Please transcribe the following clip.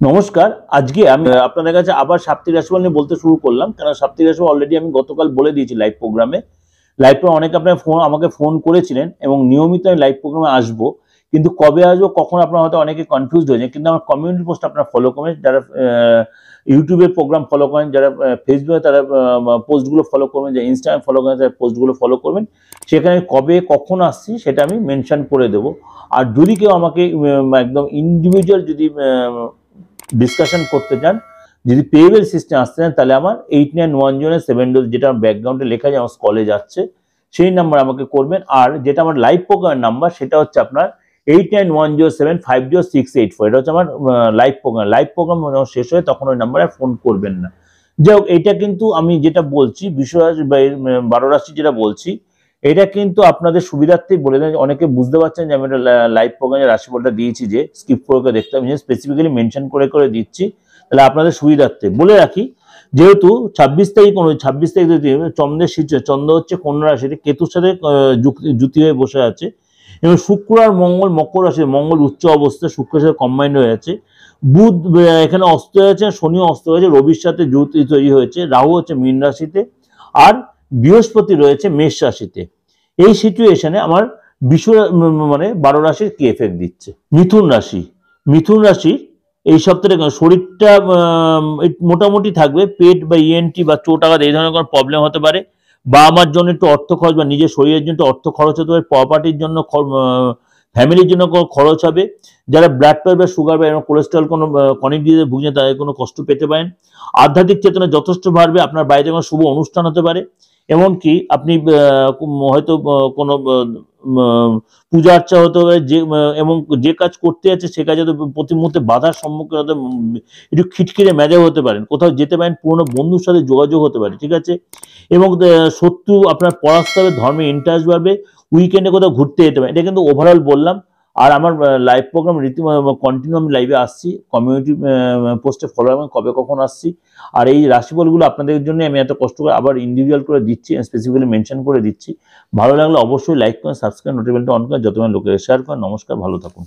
নমস্কার। আজকে আমি আপনাদের কাছে আবার সাপ্তাহিক রাশিফল নিয়ে বলতে শুরু করলাম, কারণ সাপ্তাহিক রাশিফল অলরেডি আমি গতকাল বলে দিয়েছি লাইভ প্রোগ্রামে। অনেকে আপনার আমাকে ফোন করেছিলেন এবং নিয়মিত আমি লাইভ প্রোগ্রামে আসবো, কিন্তু কবে আসবো কখন আপনারা হয়তো অনেকে কনফিউজড হয়ে যায়। কিন্তু আমার কমিউনিটি পোস্ট আপনারা ফলো করেন, যারা ইউটিউবের প্রোগ্রাম ফলো করেন, যারা ফেসবুকে তারা পোস্টগুলো ফলো করবেন, যারা ইনস্টাগ্রাম ফলো করেন তারা পোস্টগুলো ফলো করবেন। সেখানে কবে কখন আসছি সেটা আমি মেনশন করে দেবো। আর যদি কেউ আমাকে একদম ইন্ডিভিজুয়াল যদি ডিসকাশন করতে চান, যদি পেয়েবল সিস্টেম আসতে চান, তাহলে আমার 8910 যেটা আমার ব্যাকগ্রাউন্ডে লেখা যায় আমার কলে যাচ্ছে, সেই নাম্বার আমাকে করবেন। আর যেটা আমার লাইভ প্রোগ্রামের নাম্বার সেটা হচ্ছে আপনার 8910750684। এটা হচ্ছে আমার লাইভ প্রোগ্রাম যখন শেষ হয় তখন ওই নাম্বারে ফোন করবেন না। যাই হোক, এটা কিন্তু আমি যেটা বলছি বিষয়রাশি বা 12 রাশি যেটা বলছি, এটা কিন্তু আপনাদের সুবিধার্থেই বলে দেন। অনেকে বুঝতে পারছেন যে আমি একটা লাইভ প্রোগ্রামে রাশিফলটা দিয়েছি, যে স্কিপ করে দেখতে, আমি স্পেসিফিক্যালি মেনশন করে করে দিচ্ছি, তাহলে আপনাদের সুবিধার্থে বলে রাখি। যেহেতু 26 তারিখ যদি চন্দ্রের চন্দ্র হচ্ছে কন্যা রাশিতে কেতুর সাথে যুতি হয়ে বসে আছে, এবং শুক্র আর মঙ্গল মকর রাশি, মঙ্গল উচ্চ অবস্থায় শুক্রের সাথে কম্বাইন্ড হয়ে আছে, বুধ এখানে অস্ত হয়েছে, শনিও অস্ত হয়েছে, রবির সাথে যুতি তৈরি হয়েছে, রাহু হচ্ছে মীন রাশিতে, আর বৃহস্পতি রয়েছে মেষ রাশিতে। এই সিচুয়েশনে আমার মানে 12 রাশির কি এফেক্ট দিচ্ছে। মিথুন রাশি এই সপ্তাহে শরীরটা মোটামুটি থাকবে, পেট বা ইএনটি বা চোট আঘাত এই ধরনের কোনো প্রবলেম হতে পারে, বা আমার জন্য একটু অর্থ খরচ বা নিজের শরীরের জন্য অর্থ খরচ হতে পারে, প্রপার্টির জন্য, ফ্যামিলির জন্য খরচ হবে। যারা ব্লাড প্রেসার বা সুগার বা কোলেস্ট্রল কোনো কনিক ডিজিজে ভুগছেন তাদের কোনো কষ্ট পেতে পারেন। আধ্যাত্মিক চেতনা যথেষ্ট বাড়বে, আপনার বাড়িতে কোনো শুভ অনুষ্ঠান হতে পারে, এমনকি আপনি হয়তো কোনো পূজা আর্চা হতে পারে, যে এবং যে কাজ করতে যাচ্ছে সে কাজে প্রতি মুহূর্তে বাধার সম্মুখীন হতে, একটু খিটখিটে মেজাজ হতে পারেন, কোথাও যেতে পারেন, পুরনো বন্ধুর সাথে যোগাযোগ হতে পারে, ঠিক আছে। এবং শত্রু আপনার পরাস্ত হবে, ধর্মে ইন্টারেস্ট বাড়বে, উইকেন্ডে কোথাও ঘুরতে যেতে পারেন। এটা কিন্তু ওভারঅল বললাম। আর আমার লাইভ প্রোগ্রাম কন্টিনিউ আমি লাইভে আসছি, কমিউনিটি পোস্টে ফলো রাখবেন কবে কখন আসছি। আর এই রাশিফলগুলো আপনাদের জন্য আমি এত কষ্ট করে আবার ইন্ডিভিজুয়াল করে দিচ্ছি, স্পেসিফিক্যালি মেনশন করে দিচ্ছি। ভালো লাগলে অবশ্যই লাইক করেন, সাবস্ক্রাইব, নোটিফিকেশনটা অন করেন, যতক্ষণ লোকের শেয়ার করেন। নমস্কার, ভালো থাকুন।